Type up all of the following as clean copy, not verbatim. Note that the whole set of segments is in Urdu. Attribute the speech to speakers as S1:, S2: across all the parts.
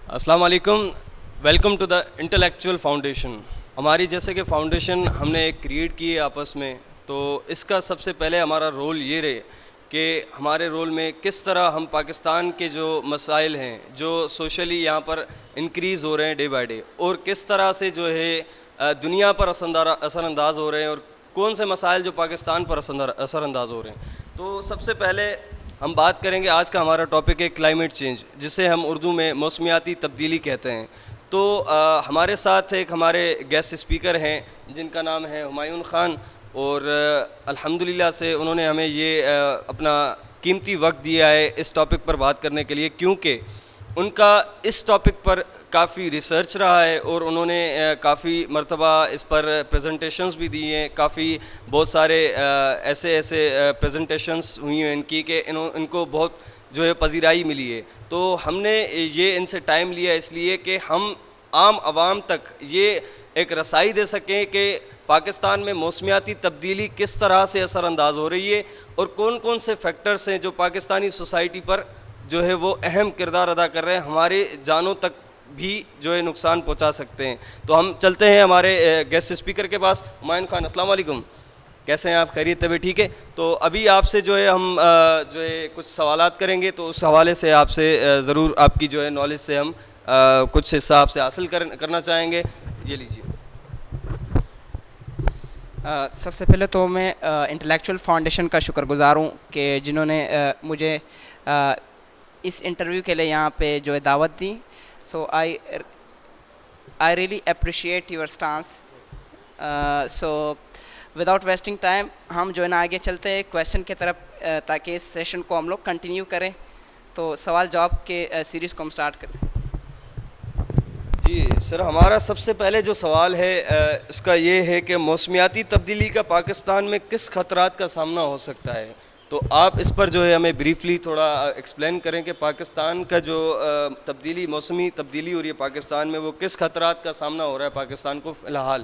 S1: السلام علیکم. Welcome to the intellectual foundation. ہماری جیسے کہ فاؤنڈیشن ہم نے ایک کریٹ کی ہے آپس میں, تو اس کا سب سے پہلے ہمارا رول یہ رہے کہ ہمارے رول میں کس طرح ہم پاکستان کے جو مسائل ہیں جو سوشلی یہاں پر انکریز ہو رہے ہیں ڈے بائی ڈے, اور کس طرح سے جو ہے دنیا پر اثر انداز ہو رہے ہیں, اور کون سے مسائل جو پاکستان پر اثر انداز ہو رہے ہیں. تو سب سے پہلے ہم بات کریں گے, آج کا ہمارا ٹاپک ہے کلائمیٹ چینج, جسے ہم اردو میں موسمیاتی تبدیلی کہتے ہیں. تو ہمارے ساتھ ایک ہمارے گیسٹ اسپیکر ہیں جن کا نام ہے ہمایون خان, اور الحمدللہ سے انہوں نے ہمیں یہ اپنا قیمتی وقت دیا ہے اس ٹاپک پر بات کرنے کے لیے, کیونکہ ان کا اس ٹاپک پر کافی ریسرچ رہا ہے اور انہوں نے کافی مرتبہ اس پر پریزنٹیشنز بھی دی ہیں. کافی بہت سارے ایسے پریزنٹیشنز ہوئی ہیں ان کی کہ ان کو بہت جو ہے پذیرائی ملی ہے. تو ہم نے یہ ان سے ٹائم لیا اس لیے کہ ہم عام عوام تک یہ ایک رسائی دے سکیں کہ پاکستان میں موسمیاتی تبدیلی کس طرح سے اثر انداز ہو رہی ہے, اور کون کون سے فیکٹرز ہیں جو پاکستانی سوسائٹی پر جو ہے وہ اہم کردار ادا کر رہے ہیں, ہمارے جانوں تک بھی جو ہے نقصان پہنچا سکتے ہیں. تو ہم چلتے ہیں ہمارے گیسٹ اسپیکر کے پاس. ہمایون خان, السلام علیکم, کیسے ہیں آپ؟ خیریت طبیعت ٹھیک ہے؟ تو ابھی آپ سے جو ہے ہم جو ہے کچھ سوالات کریں گے, تو اس حوالے سے آپ سے ضرور آپ کی جو ہے نالج سے ہم کچھ حصہ آپ سے حاصل کرنا چاہیں گے. یہ لیجیے.
S2: سب سے پہلے تو میں انٹلیکچوئل فاؤنڈیشن کا شکر گزار ہوں کہ جنہوں نے مجھے اس انٹرویو کے لیے یہاں پہ جو ہے دعوت دی. So I really appreciate your stance. So without wasting time ہم جو ہے نا آگے چلتے ہیں کویشچن کی طرف, تاکہ اس سیشن کو ہم لوگ کنٹینیو کریں. تو سوال جواب کے سیریز کو ہم سٹارٹ کریں.
S1: جی سر, ہمارا سب سے پہلے جو سوال ہے اس کا یہ ہے کہ موسمیاتی تبدیلی کا پاکستان میں کس خطرات کا سامنا ہو سکتا ہے. تو آپ اس پر جو ہے ہمیں بریفلی تھوڑا ایکسپلین کریں کہ پاکستان کا جو موسمی تبدیلی ہو رہی ہے پاکستان میں, وہ کس خطرات کا سامنا ہو رہا ہے پاکستان کو فی الحال.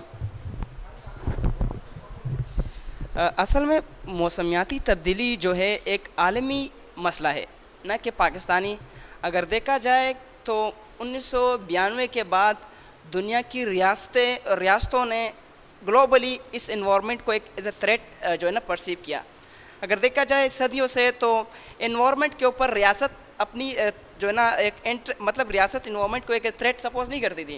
S2: اصل میں موسمیاتی تبدیلی جو ہے ایک عالمی مسئلہ ہے, نہ کہ پاکستانی. اگر دیکھا جائے تو 1992 کے بعد دنیا کی ریاستوں نے گلوبلی اس انوائرمنٹ کو ایک ایز اے تھریٹ جو ہے نا پرسیو کیا. اگر دیکھا جائے صدیوں سے تو انوائرمنٹ کے اوپر ریاست اپنی جو ہے نا ایک مطلب ریاست انوائرمنٹ کو ایک تھریٹ سپوز نہیں کرتی تھی.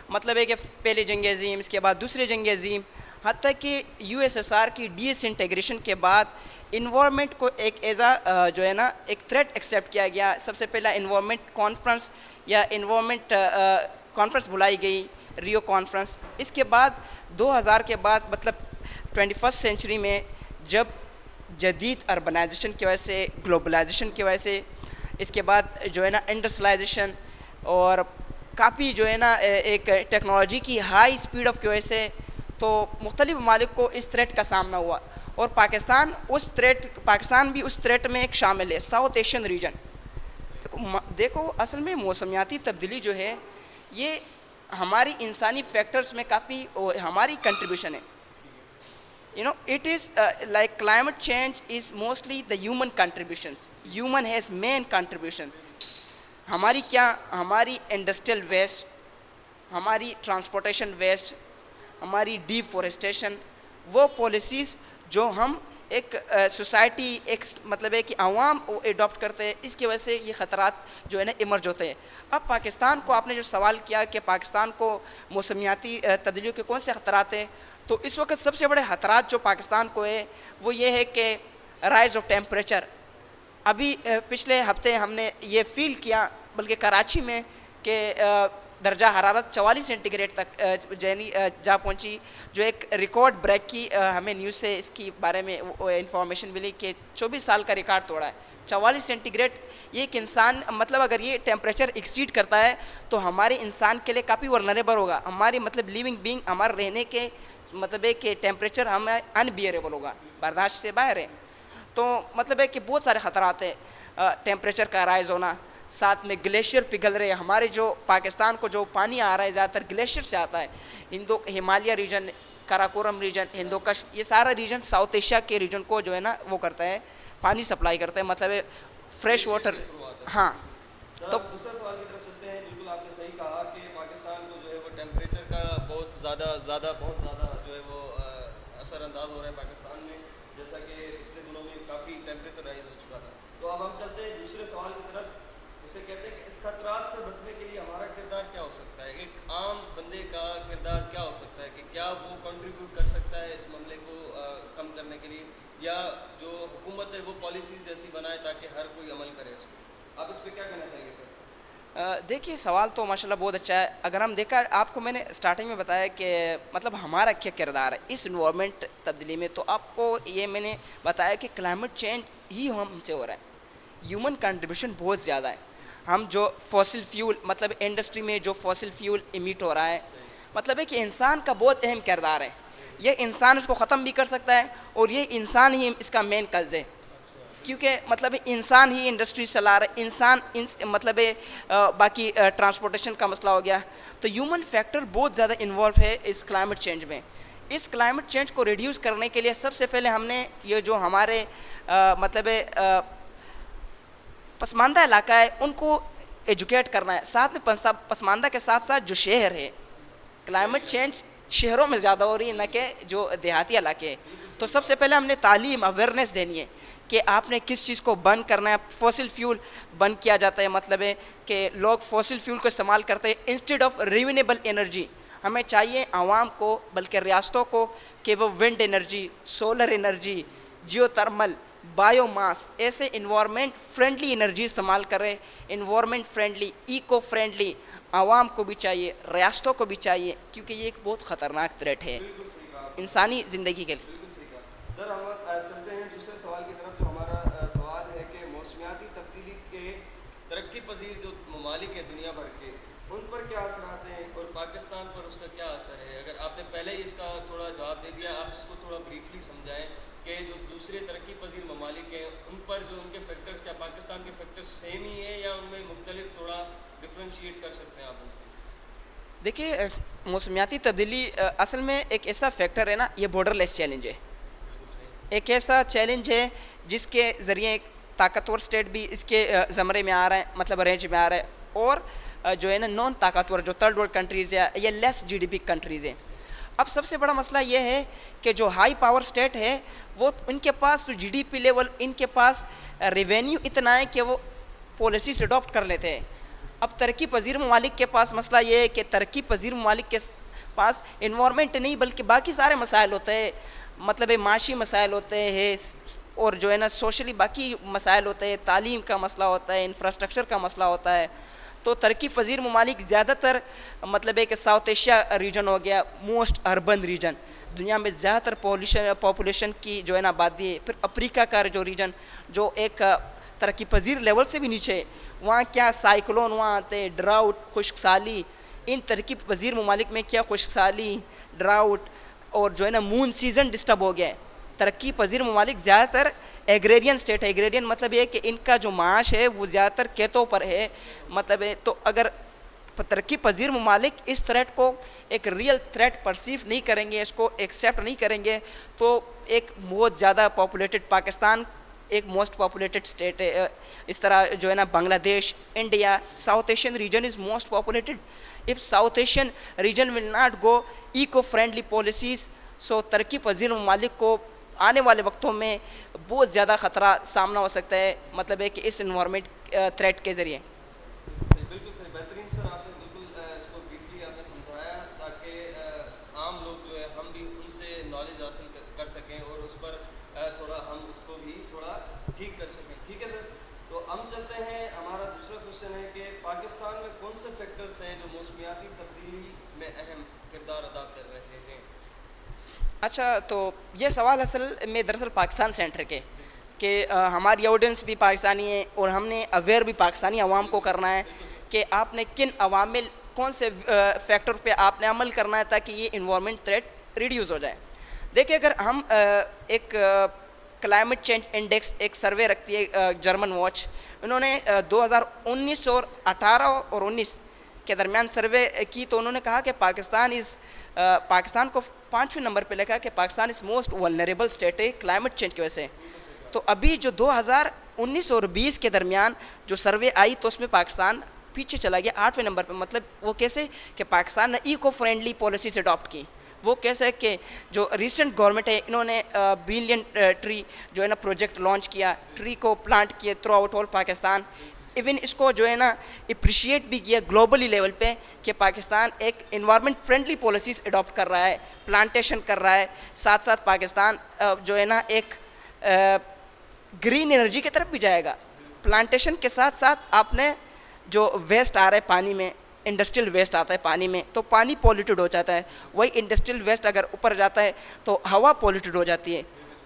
S2: مطلب ہے کہ پہلے جنگ عظیم, اس کے بعد دوسری جنگ عظیم, حتیٰ کہ یو ایس ایس آر کی ڈی ایس انٹیگریشن کے بعد انوائرمنٹ کو ایک جو ہے نا ایک تھریٹ ایکسیپٹ کیا گیا. سب سے پہلا انوائرمنٹ کانفرنس یا انوائرمنٹ کانفرنس بلائی گئی, ریو کانفرنس. اس کے بعد 2000 کے بعد مطلب 21 سینچری میں جب جدید اربنائزیشن کی وجہ سے, گلوبلائزیشن کی وجہ سے, اس کے بعد جو ہے نا انڈسٹریلائزیشن اور کافی جو ہے نا ایک ٹیکنالوجی کی ہائی اسپیڈ آف کی وجہ سے, تو مختلف ممالک کو اس تھریٹ کا سامنا ہوا. اور پاکستان بھی اس تھریٹ میں ایک شامل ہے, ساؤتھ ایشین ریجن. دیکھو اصل میں موسمیاتی تبدیلی جو ہے یہ ہماری انسانی فیکٹرز میں کافی ہماری کنٹریبیوشن ہے. it is like climate change is mostly the human contributions. Human has main contributions. ہماری انڈسٹریل ویسٹ, ہماری ٹرانسپورٹیشن ویسٹ, ہماری ڈیفورسٹیشن, وہ پالیسیز جو ہم ایک سوسائٹی ایک مطلب ہے کہ عوام اڈاپٹ کرتے ہیں, اس کی وجہ سے یہ خطرات جو ہے نا ایمرج ہوتے ہیں. اب پاکستان کو آپ نے جو سوال کیا کہ پاکستان کو موسمیاتی تبدیلیوں کے کون سے خطرات ہیں, تو اس وقت سب سے بڑے خطرات جو پاکستان کو ہے وہ یہ ہے کہ رائز آف ٹیمپریچر. ابھی پچھلے ہفتے ہم نے یہ فیل کیا بلکہ کراچی میں کہ درجہ حرارت 44 سینٹی گریڈ تک جا پہنچی, جو ایک ریکارڈ بریک کی. ہمیں نیوز سے اس کی بارے میں انفارمیشن ملی کہ 24 سال کا ریکارڈ توڑا ہے 44 سینٹی گریڈ. یہ ایک انسان مطلب اگر یہ ٹیمپریچر ایکسیڈ کرتا ہے تو ہمارے انسان کے لیے کافی ورنریبل ہوگا. ہماری مطلب لیونگ بینگ, ہمارے رہنے کے مطلب ہے کہ ٹیمپریچر ہمیں انبیئریبل ہوگا, برداشت سے باہر ہے. تو مطلب ہے کہ بہت سارے خطرات ہیں, ٹیمپریچر کا رائز ہونا, ساتھ میں گلیشیئر پگھل رہے ہیں. ہمارے جو پاکستان کو جو پانی آ رہا ہے زیادہ تر گلیشیئر سے آتا ہے. ہمالیہ ریجن, کراکورم ریجن, ہندوکش, یہ سارا ریجن ساؤتھ ایشیا کے ریجن کو جو ہے نا وہ کرتا ہے, پانی سپلائی کرتا ہے, مطلب ہے فریش واٹر. ہاں, تو
S1: دوسرا سوال کی طرف چلتے چلتے ہیں. بالکل آپ نے صحیح کہا کہ پاکستان کو جو ہے وہ ٹیمپریچر کا بہت زیادہ جو ہے وہ اثر انداز ہو رہا ہے پاکستان میں, جیسا کہ پچھلے دنوں میں کافی ٹیمپریچر رائز ہو چکا تھا. تو اب ہم چلتے ہیں دوسرے سوال کی طرف. اسے کہتے ہیں کہ اس خطرات سے بچنے کے لیے ہمارا کردار کیا ہو سکتا ہے, ایک عام بندے کا کردار کیا ہو سکتا ہے, کہ کیا وہ کنٹریبیوٹ کر سکتا ہے اس معاملے کو کم کرنے کے لیے, یا جو حکومت ہے وہ پالیسیز ایسی بنائے تاکہ ہر کوئی عمل کرے اس کو. آپ اس پہ کیا کہنا چاہیں گے سر؟
S2: دیکھیے سوال تو ماشاءاللہ بہت اچھا ہے. اگر ہم دیکھا, آپ کو میں نے اسٹارٹنگ میں بتایا کہ مطلب ہمارا کیا کردار ہے اس انوائرمنٹ تبدیلی میں, تو آپ کو یہ میں نے بتایا کہ کلائمیٹ چینج ہی ہم سے ہو رہا ہے. ہیومن کنٹریبیوشن بہت زیادہ ہے. ہم جو فوسل فیول مطلب انڈسٹری میں جو فوسل فیول امیٹ ہو رہا ہے, مطلب ہے کہ انسان کا بہت اہم کردار ہے. یہ انسان اس کو ختم بھی کر سکتا ہے, اور یہ انسان ہی اس کا مین کاز ہے, کیونکہ مطلب انسان ہی انڈسٹری چلا رہا ہے, انسان مطلب باقی ٹرانسپورٹیشن کا مسئلہ ہو گیا. تو ہیومن فیکٹر بہت زیادہ انوالو ہے اس کلائمیٹ چینج میں. اس کلائمیٹ چینج کو ریڈیوس کرنے کے لیے سب سے پہلے ہم نے یہ جو ہمارے مطلب پسماندہ علاقہ ہے ان کو ایجوکیٹ کرنا ہے. ساتھ میں پسماندہ کے ساتھ ساتھ جو شہر ہے, کلائمیٹ چینج شہروں میں زیادہ ہو رہی ہے نہ کہ جو دیہاتی علاقے ہیں. تو سب سے پہلے ہم نے تعلیم اویئرنیس دینی ہے کہ آپ نے کس چیز کو بند کرنا ہے. فوسل فیول بند کیا جاتا ہے, مطلب ہے کہ لوگ فوسل فیول کو استعمال کرتے ہیں انسٹیڈ آف رینیویبل انرجی. ہمیں چاہیے عوام کو بلکہ ریاستوں کو کہ وہ wind energy, solar energy, geothermal, biomass ایسے انوائرمنٹ فرینڈلی انرجی استعمال کرے. انوائرمنٹ فرینڈلی, ایکو فرینڈلی عوام کو بھی چاہیے, ریاستوں کو بھی چاہیے, کیونکہ یہ ایک بہت خطرناک تھریٹ ہے انسانی زندگی کے لیے.
S1: سر ہم چلتے ہیں دوسرے سوال کی طرف. جو ہمارا سوال ہے کہ موسمیاتی تبدیلی کے ترقی پذیر جو ممالک ہیں دنیا بھر کے, ان پر کیا اثرات ہیں اور پاکستان پر اس کا کیا اثر ہے. اگر آپ نے پہلے ہی اس کا تھوڑا جواب دے دیا, آپ اس کو تھوڑا بریفلی سمجھائیں کہ جو دوسرے ترقی پذیر ممالک ہیں ان پر جو ان کے فیکٹرز, کیا پاکستان کے فیکٹرز سیم ہی ہیں یا ان میں مختلف تھوڑا ڈفرینشیٹ کر سکتے ہیں آپ ان کو؟
S2: دیکھیے موسمیاتی تبدیلی اصل میں ایک ایسا فیکٹر ہے نا, یہ بارڈر لیس چیلنج ہے. ایک ایسا چیلنج ہے جس کے ذریعے ایک طاقتور اسٹیٹ بھی اس کے زمرے میں آ رہا ہے, مطلب رینج میں آ رہا ہے, اور جو ہے نا نان طاقتور جو تھرڈ ورلڈ کنٹریز ہے یا لیس جی ڈی پی کنٹریز ہیں. اب سب سے بڑا مسئلہ یہ ہے کہ جو ہائی پاور اسٹیٹ ہے وہ ان کے پاس تو جی ڈی پی لیول, ان کے پاس ریونیو اتنا ہے کہ وہ پالیسیز اڈاپٹ کر لیتے ہیں. اب ترقی پذیر ممالک کے پاس مسئلہ یہ ہے کہ ترقی پذیر ممالک کے پاس انوائرمنٹ نہیں بلکہ باقی سارے مسائل ہوتے ہیں, مطلب معاشی مسائل ہوتے ہیں, اور جو ہے نا سوشلی باقی مسائل ہوتے ہیں, تعلیم کا مسئلہ ہوتا ہے, انفراسٹرکچر کا مسئلہ ہوتا ہے. تو ترقی پذیر ممالک زیادہ تر مطلب ہے کہ ساؤتھ ایشیا ریجن ہو گیا, موسٹ اربن ریجن, دنیا میں زیادہ تر پاپولیشن کی جو ہے نا آبادی ہے. پھر افریقہ کا جو ریجن جو ایک ترقی پذیر لیول سے بھی نیچے ہے, وہاں کیا سائیکلون وہاں آتے ہیں, ڈراؤٹ, خشک سالی. ان ترقی پذیر ممالک میں کیا خشک سالی, ڈراؤٹ اور جو ہے نا مون سیزن ڈسٹرب ہو گیا ہے. ترقی پذیر ممالک زیادہ تر ایگریرین اسٹیٹ ہے. ایگریرین مطلب یہ کہ ان کا جو معاش ہے وہ زیادہ تر کھیتوں پر ہے, مطلب ہے. تو اگر ترقی پذیر ممالک اس تھریٹ کو ایک ریئل تھریٹ پرسیو نہیں کریں گے, اس کو ایکسیپٹ نہیں کریں گے, تو ایک بہت زیادہ پاپولیٹڈ پاکستان ایک موسٹ پاپولیٹڈ اسٹیٹ ہے. اس طرح جو ہے نا بنگلہ دیش, India, south Asian region is most populated. if South Asian region will not go eco-friendly policies, so ترقی پذیر ممالک کو آنے والے وقتوں میں بہت زیادہ خطرہ سامنا ہو سکتا ہے, مطلب ہے کہ اس انوائرمنٹ تھریٹ کے ذریعے.
S1: بالکل صحیح, بہترین سر, آپ نے بالکل اس کو بریفلی آپ نے سمجھایا تاکہ عام لوگ جو ہے ہم بھی ان سے نالج حاصل کر سکیں اور اس پر تھوڑا ہم اس کو بھی تھوڑا ٹھیک کر سکیں. ٹھیک ہے سر, تو ہم چلتے ہیں, ہمارا دوسرا کوشچن ہے کہ پاکستان میں کون سے فیکٹرز ہیں جو موسمیاتی تبدیلی میں اہم کردار ادا کر رہے ہیں؟
S2: اچھا, تو یہ سوال اصل میں دراصل پاکستان سینٹر کے کہ ہماری آڈینس بھی پاکستانی ہے اور ہم نے اویئر بھی پاکستانی عوام کو کرنا ہے کہ آپ نے کن عوامل, کون سے فیکٹر پہ آپ نے عمل کرنا ہے تاکہ یہ انوائرمنٹ تھریٹ ریڈیوز ہو جائے. دیکھیں, اگر ہم ایک کلائمیٹ چینج انڈیکس ایک سروے رکھتی ہے جرمن واچ, انہوں نے 2019 اور 18 اور 19 کے درمیان سروے کی, تو انہوں نے کہا کہ پاکستان کو 5ویں نمبر پہ لکھا کہ Pakistan is most vulnerable state ہے کلائمیٹ چینج کی وجہ سے. تو ابھی جو 2019 اور 20 کے درمیان جو سروے آئی تو اس میں پاکستان پیچھے چلا گیا 8ویں نمبر پہ. مطلب وہ کیسے کہ پاکستان نے ایکو فرینڈلی پالیسیز اڈاپٹ کی. وہ کیسے کہ جو ریسنٹ گورنمنٹ ہے انہوں نے بلین ٹری جو ہے نا پروجیکٹ لانچ کیا, ٹری کو پلانٹ کیے throughout all Pakistan. Even اس کو جو ہے نا اپریشیٹ بھی کیا گلوبلی لیول پہ کہ پاکستان ایک انوائرمنٹ فرینڈلی پالیسیز اڈاپٹ کر رہا ہے, پلانٹیشن کر رہا ہے. ساتھ ساتھ پاکستان جو ہے نا ایک گرین انرجی کی طرف بھی جائے گا. پلانٹیشن کے ساتھ ساتھ آپ نے جو ویسٹ آ رہا ہے پانی میں, انڈسٹریل ویسٹ آتا ہے پانی میں تو پانی پولیوٹڈ ہو جاتا ہے. وہی انڈسٹریل ویسٹ اگر اوپر جاتا ہے تو ہوا پولیوٹڈ ہو جاتی ہے.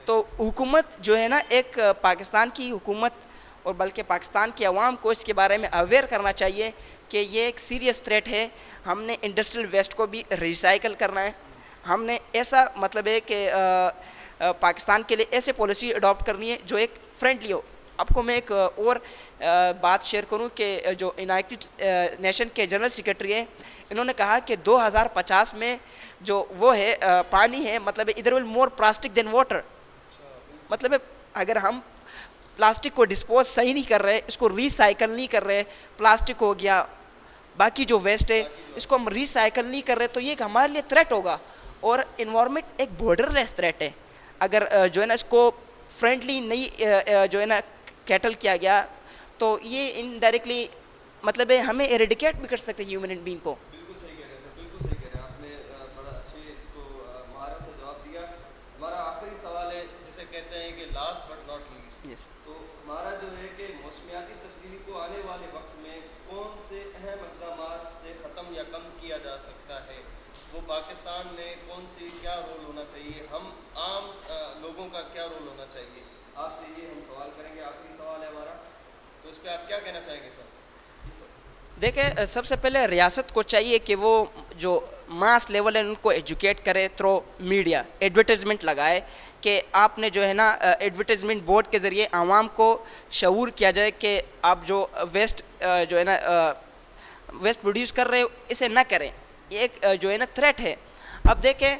S2: تو حکومت جو ہے نا ایک پاکستان کی حکومت اور بلکہ پاکستان کی عوام کو اس کے بارے میں اویئر کرنا چاہیے کہ یہ ایک سیریس تھریٹ ہے. ہم نے انڈسٹریل ویسٹ کو بھی ریسائیکل کرنا ہے. ہم نے ایسا مطلب ہے کہ پاکستان کے لیے ایسے پالیسی اڈاپٹ کرنی ہے جو ایک فرینڈلی ہو. آپ کو میں ایک اور بات شیئر کروں کہ جو یونائٹڈ نیشن کے جنرل سیکرٹری ہے انہوں نے کہا کہ 2050 میں جو وہ ہے پانی ہے, مطلب ادھر ول مور پلاسٹک دین واٹر. مطلب اگر ہم پلاسٹک کو ڈسپوز صحیح نہیں کر رہے, اس کو ریسائیکل نہیں کر رہے, پلاسٹک ہو گیا باقی جو ویسٹ ہے اس کو ہم ریسائیکل نہیں کر رہے تو یہ ایک ہمارے لیے تھریٹ ہوگا. اور انوائرمنٹ ایک بارڈر لیس تھریٹ ہے. اگر جو ہے نا اس کو فرینڈلی نہیں جو ہے نا کیٹل کیا گیا تو یہ انڈائریکٹلی مطلب ہے ہمیں ایریڈیکیٹ بھی کر سکتے ہیں ہیومن بینگ کو.
S1: بالکل صحیح کہہ رہے ہیں سر, بالکل صحیح کہہ رہے ہیں آپ نے, بڑا اچھے اس کو مہارت سے جواب دیا. ہمارا آخری سوال ہے جسے کہتے ہیں کہ لاسٹ بٹ ناٹ لیسٹ. تو ہمارا جو ہے کہ موسمیاتی تبدیلی کو آنے والے وقت میں کون سے اہم اقدامات سے ختم یا کم کیا جا سکتا ہے, وہ پاکستان میں کون سی کیا رول ہونا چاہیے, ہم عام لوگوں کا کیا رول ہونا چاہیے, آپ سے یہ ہم سوال کریں گے. آخری سوال ہے ہمارا, تو اس پہ آپ کیا کہنا چاہیں گے سر؟
S2: دیکھیں سب سے پہلے ریاست کو چاہیے کہ وہ جو ماس لیول ہے ان کو ایجوکیٹ کرے تھرو میڈیا, ایڈورٹیزمنٹ لگائے کہ آپ نے جو ہے نا ایڈورٹیزمنٹ بورڈ کے ذریعے عوام کو شعور کیا جائے کہ آپ جو ویسٹ جو ہے نا ویسٹ پروڈیوس کر رہے ہو اسے نہ کریں. یہ ایک جو ہے نا تھریٹ ہے. اب دیکھیں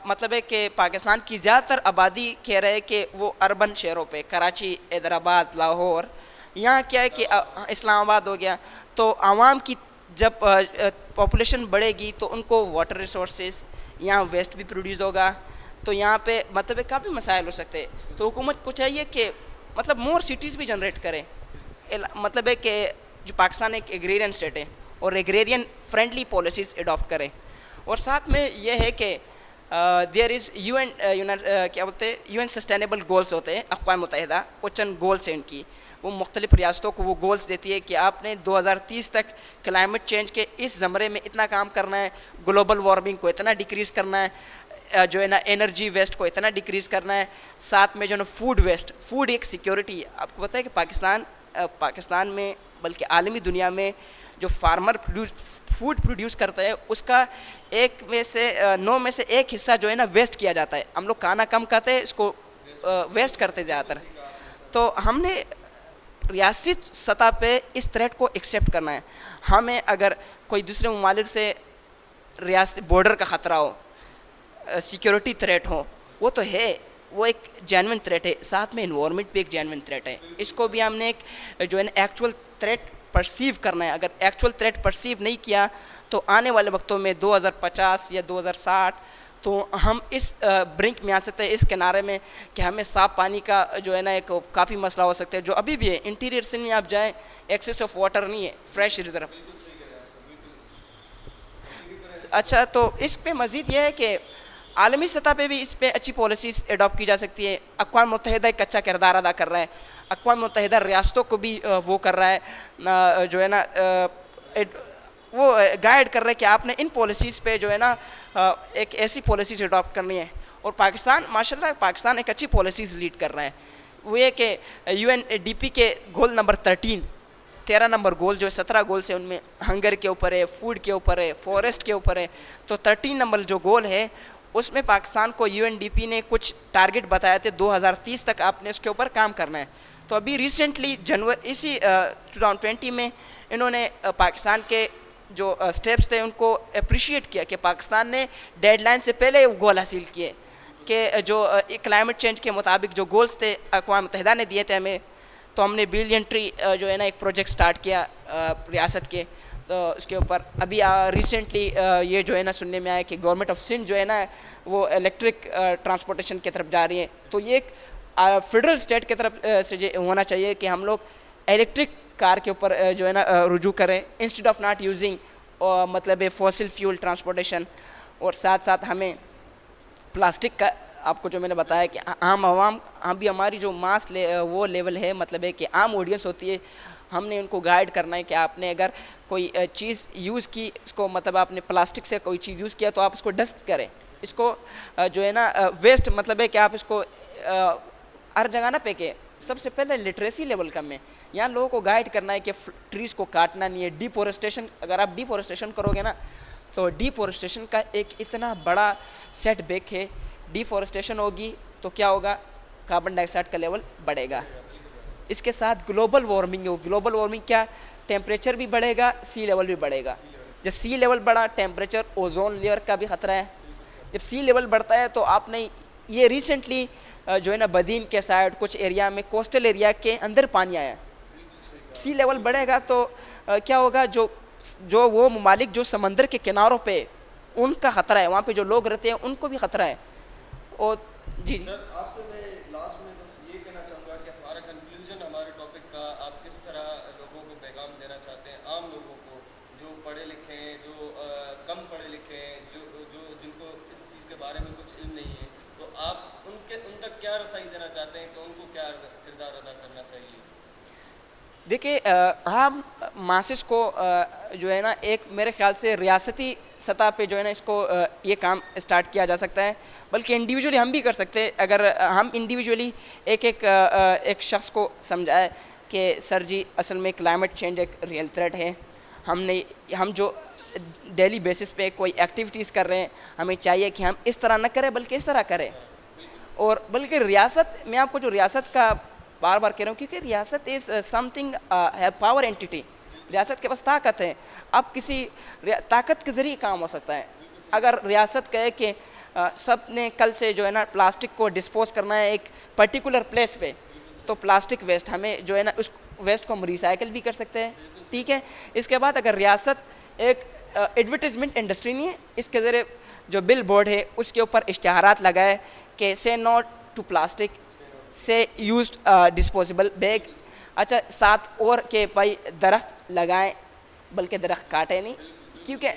S2: مطلب ہے کہ پاکستان کی زیادہ تر آبادی کہہ رہے کہ وہ اربن شہروں پہ, کراچی, حیدرآباد, لاہور, یہاں کیا ہے کہ اسلام آباد ہو گیا. تو عوام کی جب پاپولیشن بڑھے گی تو ان کو واٹر ریسورسز, یہاں ویسٹ بھی پروڈیوس ہوگا تو یہاں پہ مطلب ہے کافی مسائل ہو سکتے. تو حکومت کو چاہیے کہ مطلب مور سٹیز بھی جنریٹ کرے. مطلب ہے کہ جو پاکستان ایک ایگریرین اسٹیٹ ہے اور ایگریرین فرینڈلی پالیسیز اڈاپٹ کرے. اور ساتھ میں یہ ہے کہ دیر از یو این کیا بولتے ہیں یو این سسٹینیبل گولس ہوتے ہیں اقوام متحدہ, وہ چند گولس ہیں ان کی, وہ مختلف ریاستوں کو وہ گولس دیتی ہے کہ آپ نے 2030 تک کلائمیٹ چینج کے اس زمرے میں اتنا کام کرنا ہے, گلوبل وارمنگ کو اتنا ڈیکریز کرنا ہے, جو ہے نا انرجی ویسٹ کو اتنا ڈیکریز کرنا ہے, ساتھ میں جو ہے نا فوڈ ویسٹ, فوڈ ایک سیکیورٹی ہے. آپ کو پتہ ہے کہ پاکستان میں بلکہ عالمی دنیا میں جو فارمر فوڈ پروڈیوس کرتا ہے اس کا 9 میں سے 1 حصہ جو ہے نا ویسٹ کیا جاتا ہے. ہم لوگ کھانا کم کھاتے ہیں, اس کو ویسٹ کرتے زیادہ تر. تو ہم نے ریاستی سطح پہ اس تھریٹ کو ایکسیپٹ کرنا ہے. ہمیں اگر کوئی دوسرے ممالک سے ریاستی بارڈر کا خطرہ ہو, سیکیورٹی تھریٹ ہو, وہ تو ہے, وہ ایک جینوئن تھریٹ ہے. ساتھ میں انوائرمنٹ بھی ایک جینوئن تھریٹ ہے. اس کو بھی ہم نے ایک جو ہے نا ایکچوئل تھریٹ پرسیو کرنا ہے. اگر ایکچوئل تھریٹ پرسیو نہیں کیا تو آنے والے وقتوں میں 2050 یا 2060 تو ہم اس برنک میں آ سکتے ہیں, اس کنارے میں کہ ہمیں صاف پانی کا جو ہے نا ایک کافی مسئلہ ہو سکتا ہے, جو ابھی بھی ہے. انٹیریئر سندھ میں آپ جائیں, ایکسیس آف واٹر نہیں ہے, فریش ریزرو. اچھا, تو اس پہ مزید یہ ہے کہ عالمی سطح پہ بھی اس پہ اچھی پالیسیز اڈاپٹ کی جا سکتی ہے. اقوام متحدہ ایک اچھا کردار ادا کر رہا ہے. اقوام متحدہ ریاستوں کو بھی وہ کر رہا ہے, جو ہے نا وہ گائیڈ کر رہے ہیں کہ آپ نے ان پالیسیز پہ جو ہے نا ایک ایسی پالیسیز اڈاپٹ کرنی ہے. اور پاکستان ماشاءاللہ پاکستان ایک اچھی پالیسیز لیڈ کر رہا ہے. وہ یہ کہ یو این ڈی پی کے گول نمبر 13 نمبر گول جو 17 گولس ہیں ان میں ہنگر کے اوپر ہے, فوڈ کے اوپر ہے, فارسٹ کے اوپر ہے. تو 13 نمبر جو گول ہے اس میں پاکستان کو یو این ڈی پی نے کچھ ٹارگٹ بتایا تھے 2030 تک آپ نے اس کے اوپر کام کرنا ہے. تو ابھی ریسنٹلی اسی 2020 میں انہوں نے پاکستان کے جو سٹیپس تھے ان کو اپریشیٹ کیا کہ پاکستان نے ڈیڈ لائن سے پہلے گول حاصل کیے, کہ جو کلائمیٹ چینج کے مطابق جو گولز تھے اقوام متحدہ نے دیے تھے ہمیں تو ہم نے بلین ٹری جو ہے نا ایک پروجیکٹ سٹارٹ کیا ریاست کے. تو اس کے اوپر ابھی ریسنٹلی یہ جو ہے نا سننے میں آیا کہ گورنمنٹ آف سندھ جو ہے نا وہ الیکٹرک ٹرانسپورٹیشن کی طرف جا رہی ہے. تو یہ ایک فیڈرل اسٹیٹ کی طرف سے ہونا چاہیے کہ ہم لوگ الیکٹرک کار کے اوپر جو ہے نا رجوع کریں انسٹیڈ آف ناٹ یوزنگ مطلب فوسل فیول ٹرانسپورٹیشن. اور ساتھ ساتھ ہمیں پلاسٹک کا آپ کو جو میں نے بتایا کہ عام عوام ہم بھی ہماری جو ماس وہ لیول ہے مطلب ہے کہ عام آڈینس ہوتی ہے, ہم نے ان کو گائیڈ کرنا ہے کہ آپ نے اگر کوئی چیز یوز کی اس کو مطلب آپ نے پلاسٹک سے کوئی چیز یوز کیا تو آپ اس کو ڈسٹ کریں, اس کو جو ہے نا ویسٹ مطلب ہے کہ آپ اس کو ہر جگہ نہ پھینکیں. سب سے پہلے لٹریسی لیول کم ہے, یہاں لوگوں کو گائیڈ کرنا ہے کہ ٹریز کو کاٹنا نہیں ہے. ڈیفورسٹیشن اگر آپ ڈیفورسٹیشن کرو گے نا تو ڈیفورسٹیشن کا ایک اتنا بڑا سیٹ بیک ہے. ڈیفورسٹیشن ہوگی تو کیا ہوگا, کاربن ڈائی آکسائڈ کا لیول بڑھے گا. اس کے ساتھ گلوبل وارمنگ ہو, گلوبل وارمنگ کیا, ٹیمپریچر بھی بڑھے گا, سی لیول بھی بڑھے گا. جب سی لیول بڑھا ٹیمپریچر اوزون لیئر کا بھی خطرہ ہے. جب سی لیول بڑھتا ہے تو آپ نے یہ ریسنٹلی جو ہے نا بدین کے سائڈ کچھ ایریا میں کوسٹل ایریا کے اندر پانی آیا. سی لیول بڑھے گا تو کیا ہوگا, جو وہ ممالک جو سمندر کے کناروں پہ ان کا خطرہ ہے, وہاں پہ جو لوگ رہتے ہیں ان کو بھی خطرہ ہے. اور جی
S1: سر آپ سے میں لاسٹ میں بس یہ کہنا چاہوں گا کہ ہمارا کنکلوژن ہمارے ٹاپک کا آپ کس طرح لوگوں کو پیغام دینا چاہتے ہیں, عام لوگوں کو جو پڑھے لکھے ہیں, جو کم پڑھے لکھے ہیں, جو جن کو اس چیز کے بارے میں کچھ علم نہیں ہے, تو آپ ان تک کیا رسائی دینا چاہتے ہیں کہ ان کو کیا کردار ادا کرنا چاہیے؟
S2: دیکھیے عام ماسس کو جو ہے نا ایک میرے خیال سے ریاستی سطح پہ جو ہے نا اس کو یہ کام اسٹارٹ کیا جا سکتا ہے, بلکہ انڈیویجولی ہم بھی کر سکتے ہیں. اگر ہم انڈیویجولی ایک شخص کو سمجھائے کہ سر جی اصل میں کلائمیٹ چینج ایک ریئل تھریٹ ہے, ہم جو ڈیلی بیسس پہ کوئی ایکٹیویٹیز کر رہے ہیں ہمیں چاہیے کہ ہم اس طرح نہ کریں بلکہ اس طرح کریں. اور بلکہ ریاست, میں آپ کو جو ریاست کا بار بار کہہ رہا ہوں کیونکہ ریاست از سم تھنگ پاور اینٹی, ریاست کے پاس طاقت ہے. اب کسی طاقت کے ذریعے کام ہو سکتا ہے. اگر ریاست کہے کہ سب نے کل سے جو ہے نا پلاسٹک کو ڈسپوز کرنا ہے ایک پرٹیکولر پلیس پہ, تو پلاسٹک ویسٹ ہمیں جو ہے نا اس ویسٹ کو ہم ریسائیکل بھی کر سکتے ہیں. ٹھیک ہے, اس کے بعد اگر ریاست ایک ایڈورٹیزمنٹ انڈسٹری نہیں ہے, اس کے ذریعے جو بل بورڈ ہے اس کے اوپر اشتہارات لگائے کہ سے ناٹ ٹو پلاسٹک, سے یوزڈ ڈسپوزیبل بیگ. اچھا ساتھ اور کہ بھائی درخت لگائیں بلکہ درخت کاٹیں نہیں, کیونکہ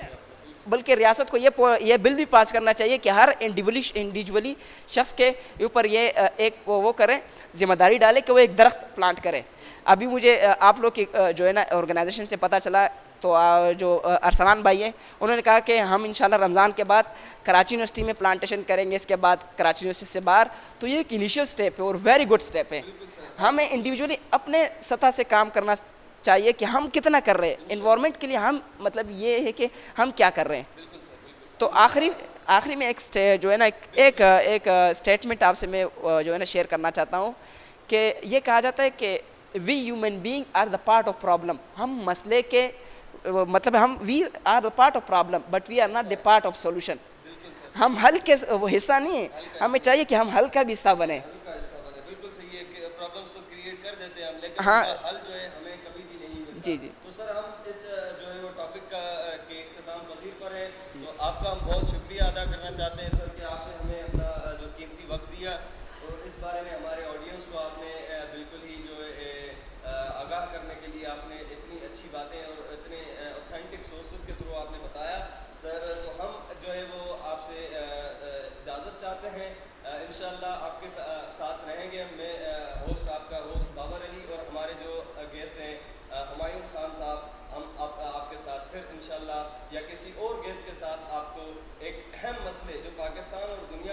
S2: بلکہ ریاست کو یہ بل بھی پاس کرنا چاہیے کہ ہر انڈیویجولی شخص کے اوپر یہ ایک وہ کریں, ذمہ داری ڈالے کہ وہ ایک درخت پلانٹ کرے. ابھی مجھے آپ لوگ کی جو ہے نا آرگنائزیشن سے پتہ چلا, تو جو ارسلان بھائی ہیں انہوں نے کہا کہ ہم انشاءاللہ رمضان کے بعد کراچی یونیورسٹی میں پلانٹیشن کریں گے, اس کے بعد کراچی یونیورسٹی سے باہر. تو یہ ایک انیشیل سٹیپ ہے اور ویری گڈ سٹیپ ہے. ہمیں انڈیویجولی اپنے سطح سے کام کرنا چاہیے کہ ہم کتنا کر رہے ہیں انوائرمنٹ کے لیے, ہم مطلب یہ ہے کہ ہم کیا کر رہے ہیں. تو آخری میں ایک جو ہے نا ایک اسٹیٹمنٹ آپ سے میں جو ہے نا شیئر کرنا چاہتا ہوں کہ یہ کہا جاتا ہے کہ we human being are the part of problem. ہم مسئلے کے مطلب we are the part of problem but we are not the part of solution. ہم حل کے وہ حصہ نہیں ہیں, ہمیں چاہیے کہ ہم حل کا بھی حصہ بنیں.
S1: بالکل صحیح ہے کہ پرابلمس تو کریٹ کر دیتے ہیں ہم, لیکن
S2: ہاں
S1: حل جو ہے ہمیں کبھی بھی نہیں ملتا.
S2: جی جی.
S1: تو سر ہم اس جو ہے وہ ٹاپک کا کے اختتام پذیر پر ہے, تو آپ کا ہم بہت شکریہ ادا کرنا چاہتے ہیں سر کہ آپ نے ہمیں اپنا جو قیمتی وقت دیا, اور اس بارے میں ہمارے آڈینس کو آپ نے بالکل ہی جو آگاہ کرنے کے لیے آپ نے اتنی اچھی باتیں اور اتنے اوتھینٹک سورسز کے تھرو آپ نے بتایا. سر تو ہم جو ہے وہ آپ سے اجازت چاہتے ہیں, انشاءاللہ آپ کے ساتھ رہیں گے. میں ہوسٹ آپ کا ہوسٹ بابر علی, اور ہمارے جو گیسٹ ہیں ہمایوں خان صاحب, ہم آپ کے ساتھ پھر انشاءاللہ یا کسی اور گیسٹ کے ساتھ آپ کو ایک اہم مسئلے جو پاکستان اور دنیا